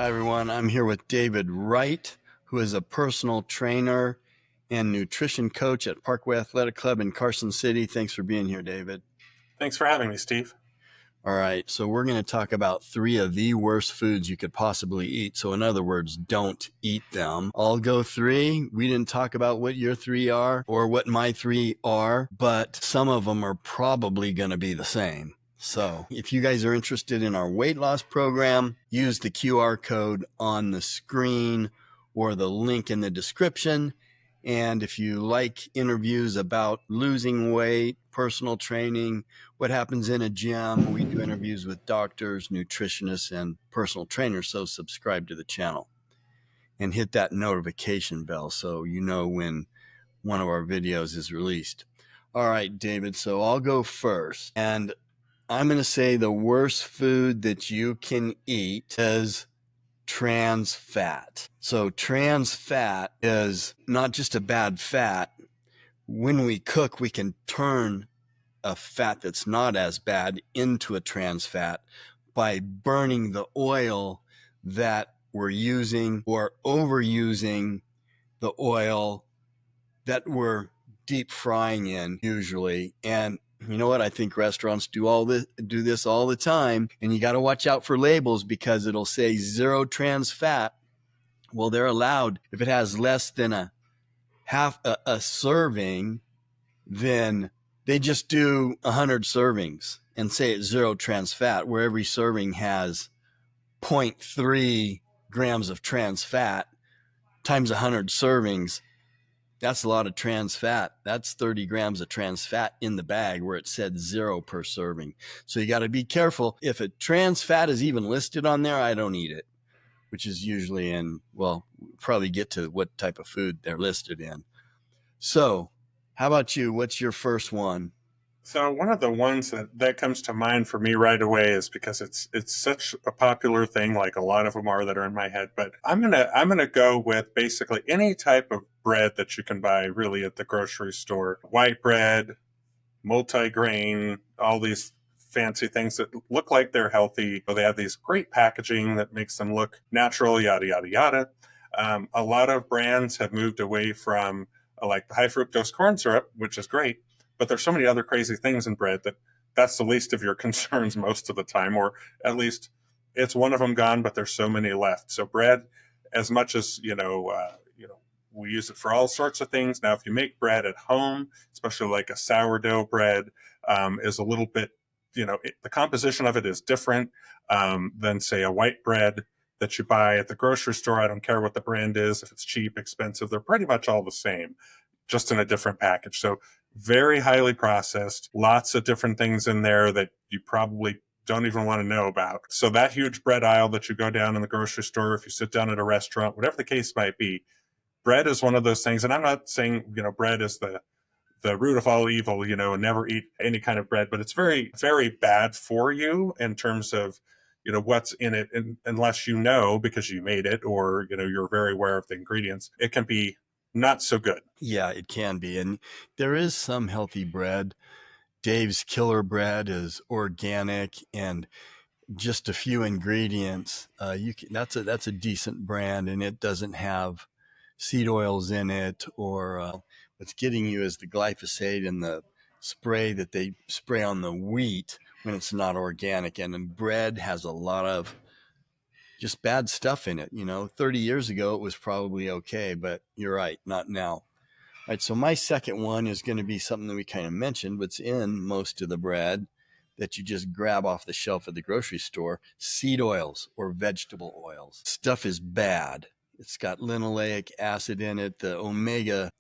Hi, everyone. I'm here with David Wright, who is a personal trainer and nutrition coach at Parkway Athletic Club in Carson City. Thanks for being here, David. Thanks for having me, Steve. All right, so we're going to talk about 3 of the worst foods you could possibly eat. So in other words, don't eat them. I'll go 3. We didn't talk about what your 3 are or what my 3 are, but some of them are probably going to be the same. So if you guys are interested in our weight loss program, use the QR code on the screen or the link in the description. And if you like interviews about losing weight, personal training, what happens in a gym, we do interviews with doctors, nutritionists, and personal trainers. So subscribe to the channel and hit that notification bell so you know when one of our videos is released. All right, David, so I'll go first. And I'm going to say the worst food that you can eat is trans fat. So trans fat is not just a bad fat. When we cook, we can turn a fat that's not as bad into a trans fat by burning the oil that we're using or overusing the oil that we're deep frying in usually. And you know what? I think restaurants do this all the time. And you got to watch out for labels because it'll say 0 trans fat. Well, they're allowed if it has less than a half a serving, then they just do 100 servings and say it's 0 trans fat, where every serving has zero point 0.3 grams of trans fat times 100 servings. That's a lot of trans fat. That's 30 grams of trans fat in the bag where it said 0 per serving. So you got to be careful. If a trans fat is even listed on there, I don't eat it, which is usually in, well, we'll probably get to what type of food they're listed in. So how about you? What's your first one? So one of the ones that comes to mind for me right away is because it's such a popular thing, like a lot of them are that are in my head. But I'm gonna go with basically any type of bread that you can buy really at the grocery store. White bread, multi-grain, all these fancy things that look like they're healthy. They have these great packaging that makes them look natural, yada yada yada. A lot of brands have moved away from like high fructose corn syrup, which is great, but there's so many other crazy things in bread that that's the least of your concerns most of the time, or at least it's one of them gone, but there's so many left. So bread, as much as we use it for all sorts of things. Now, if you make bread at home, especially like a sourdough bread, is a little bit, the composition of it is different than, say, a white bread that you buy at the grocery store. I don't care what the brand is, if it's cheap, expensive, they're pretty much all the same, just in a different package. So very highly processed, lots of different things in there that you probably don't even want to know about. So that huge bread aisle that you go down in the grocery store, if you sit down at a restaurant, whatever the case might be, bread is one of those things. And I'm not saying, bread is the root of all evil, and never eat any kind of bread, but it's very, very bad for you in terms of, what's in it. And unless you know, because you made it, or, you're very aware of the ingredients, it can be not so good. Yeah, it can be. And there is some healthy bread. Dave's Killer Bread is organic and just a few ingredients. That's a decent brand, and it doesn't have seed oils in it, or what's getting you is the glyphosate and the spray that they spray on the wheat when it's not organic. And bread has a lot of just bad stuff in it. 30 years ago, it was probably okay, but you're right, not now. All right, so my second one is going to be something that we kind of mentioned, what's in most of the bread that you just grab off the shelf at the grocery store: seed oils or vegetable oils. Stuff is bad. It's got linoleic acid in it. The omega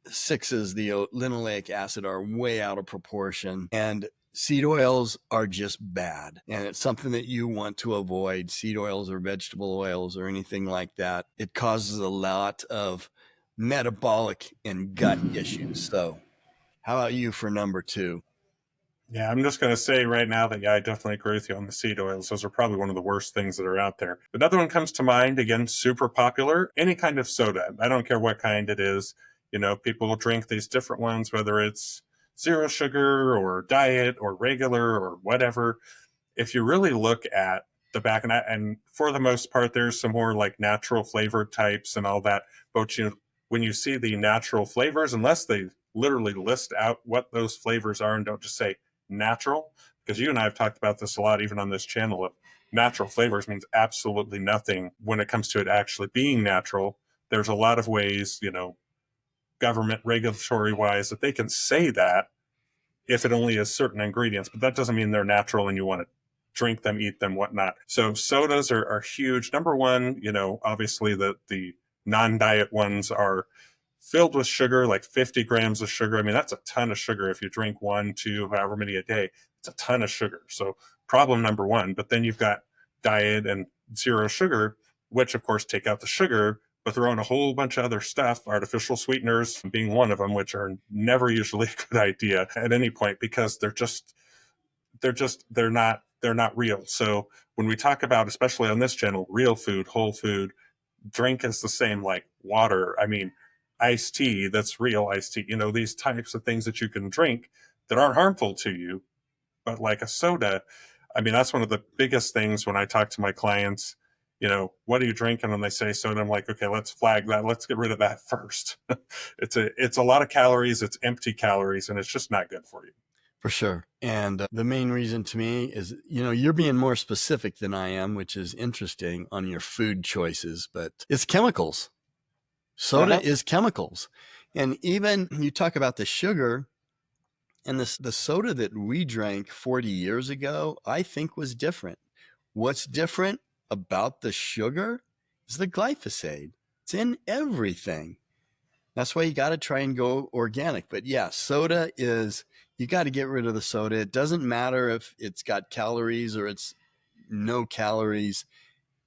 6s, the linoleic acid, are way out of proportion. And seed oils are just bad. And it's something that you want to avoid. Seed oils or vegetable oils or anything like that. It causes a lot of metabolic and gut issues. So how about you for number 2? Yeah, I'm just going to say right now that, yeah, I definitely agree with you on the seed oils. Those are probably one of the worst things that are out there. Another one comes to mind, again, super popular, any kind of soda. I don't care what kind it is. People will drink these different ones, whether it's zero sugar or diet or regular or whatever. If you really look at the back. And for the most part, there's some more like natural flavor types and all that. But when you see the natural flavors, unless they literally list out what those flavors are and don't just say natural, because you and I have talked about this a lot, even on this channel, of natural flavors means absolutely nothing when it comes to it actually being natural. There's a lot of ways, government regulatory wise, that they can say that if it only has certain ingredients, but that doesn't mean they're natural and you want to drink them, eat them, whatnot. So sodas are huge. Number one, obviously the non-diet ones are filled with sugar, like 50 grams of sugar. I mean, that's a ton of sugar. If you drink one, two, however many a day, it's a ton of sugar. So problem number one. But then you've got diet and zero sugar, which of course take out the sugar, but throw in a whole bunch of other stuff, artificial sweeteners being one of them, which are never usually a good idea at any point, because they're not real. So when we talk about, especially on this channel, real food, whole food, drink is the same, like water. I mean, iced tea, that's real iced tea. These types of things that you can drink that aren't harmful to you. But like a soda, I mean, that's one of the biggest things when I talk to my clients. What are you drinking? And they say soda. I'm like, okay, let's flag that. Let's get rid of that first. It's a lot of calories. It's empty calories, and it's just not good for you. For sure. And the main reason to me is, you're being more specific than I am, which is interesting on your food choices, but it's chemicals. Soda Uh-huh. is chemicals. And even you talk about the sugar, and the soda that we drank 40 years ago, I think was different. What's different about the sugar is the glyphosate. It's in everything. That's why you got to try and go organic. But yeah, soda is, you got to get rid of the soda. It doesn't matter if it's got calories or it's no calories.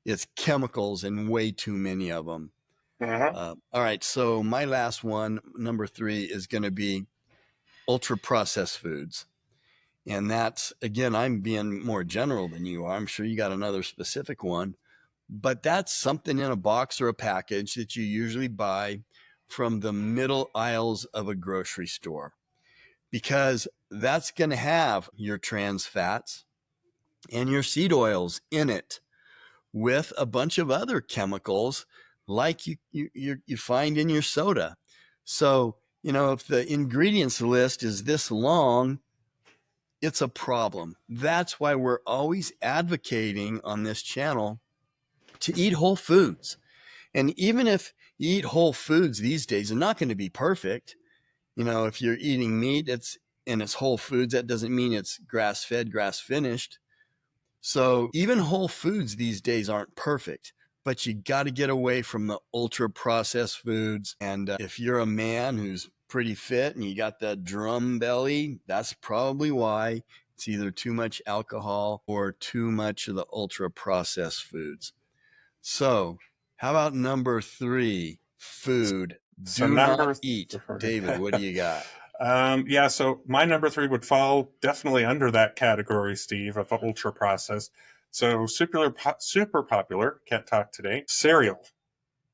It's chemicals and way too many of them. Uh-huh. All right. So my last one, number 3, is going to be ultra processed foods. And that's, again, I'm being more general than you are. I'm sure you got another specific one, but that's something in a box or a package that you usually buy from the middle aisles of a grocery store, because that's going to have your trans fats and your seed oils in it with a bunch of other chemicals like you find in your soda. So, if the ingredients list is this long, it's a problem. That's why we're always advocating on this channel to eat whole foods. And even if you eat whole foods these days, they're not going to be perfect. If you're eating meat, it's whole foods. That doesn't mean it's grass fed, grass finished. So even whole foods these days aren't perfect, but you got to get away from the ultra processed foods. And if you're a man who's pretty fit and you got that drum belly, that's probably why. It's either too much alcohol or too much of the ultra processed foods. So how about number 3, food So do not number eat? three. David, what do you got? Yeah, so my number 3 would fall definitely under that category, Steve, of ultra processed. So super popular, can't talk today, cereal.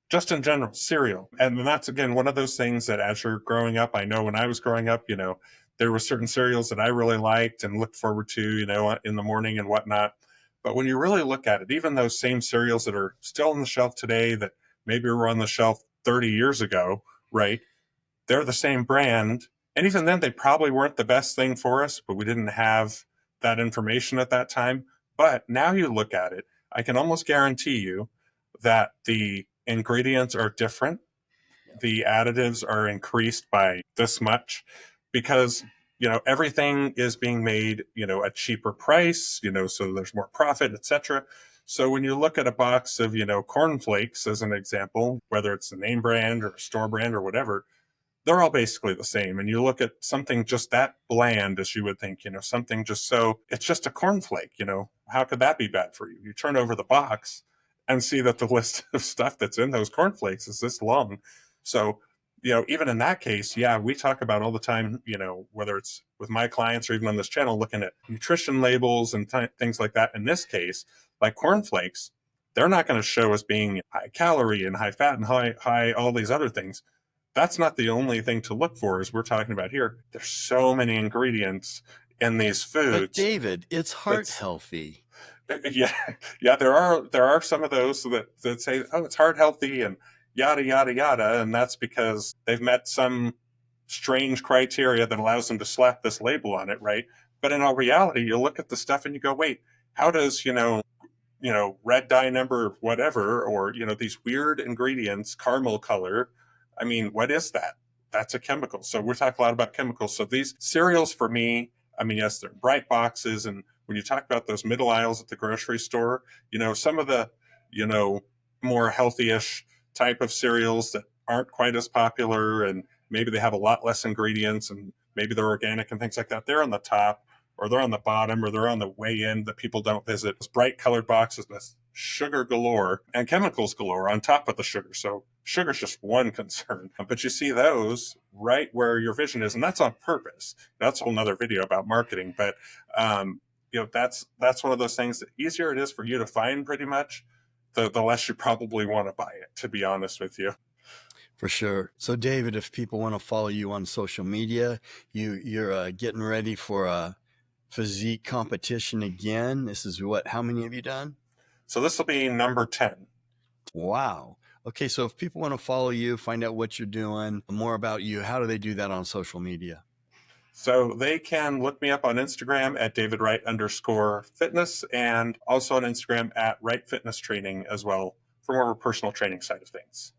Just in general, cereal. And that's, again, one of those things that as you're growing up, I know when I was growing up, there were certain cereals that I really liked and looked forward to, in the morning and whatnot. But when you really look at it, even those same cereals that are still on the shelf today that maybe were on the shelf 30 years ago, right? They're the same brand. And even then, they probably weren't the best thing for us, but we didn't have that information at that time. But now you look at it, I can almost guarantee you that the ingredients are different. The additives are increased by this much because, everything is being made, at cheaper price, so there's more profit, etc. So when you look at a box of, cornflakes as an example, whether it's a name brand or a store brand or whatever, they're all basically the same. And you look at something just that bland, as you would think, something just so, it's just a cornflake, how could that be bad for you? You turn over the box and see that the list of stuff that's in those cornflakes is this long. So, even in that case, yeah, we talk about all the time, whether it's with my clients or even on this channel, looking at nutrition labels and things like that. In this case, like cornflakes, they're not going to show as being high calorie and high fat and high all these other things. That's not the only thing to look for, as we're talking about here. There's so many ingredients in these But foods. David, it's heart That's healthy. Yeah, yeah. There are some of those that say, oh, it's heart healthy and yada yada yada, and that's because they've met some strange criteria that allows them to slap this label on it, right? But in all reality, you look at the stuff and you go, wait, how does red dye number whatever, or these weird ingredients, caramel color? I mean, what is that? That's a chemical. So we're talking a lot about chemicals. So these cereals for me, I mean, yes, they're bright boxes, and when you talk about those middle aisles at the grocery store, some of the you know more healthy-ish type of cereals that aren't quite as popular, and maybe they have a lot less ingredients, and maybe they're organic and things like that, they're on the top, or they're on the bottom, or they're on the way in that people don't visit. Those bright colored boxes with sugar galore and chemicals galore on top of the sugar. So sugar's just one concern. But you see those right where your vision is, and that's on purpose. That's a whole nother video about marketing. But that's one of those things that easier it is for you to find pretty much, the less you probably want to buy it, to be honest with you. For sure. So, David, if people want to follow you on social media, you're getting ready for a physique competition again. This is what? How many have you done? So this will be number 10. Wow. Okay, so if people want to follow you, find out what you're doing, more about you, how do they do that on social media? So they can look me up on Instagram at davidwright_fitness, and also on Instagram at Wright Fitness Training as well, for more of a personal training side of things.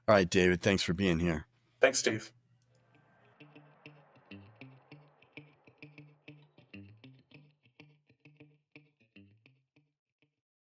All right, David, thanks for being here. Thanks, Steve.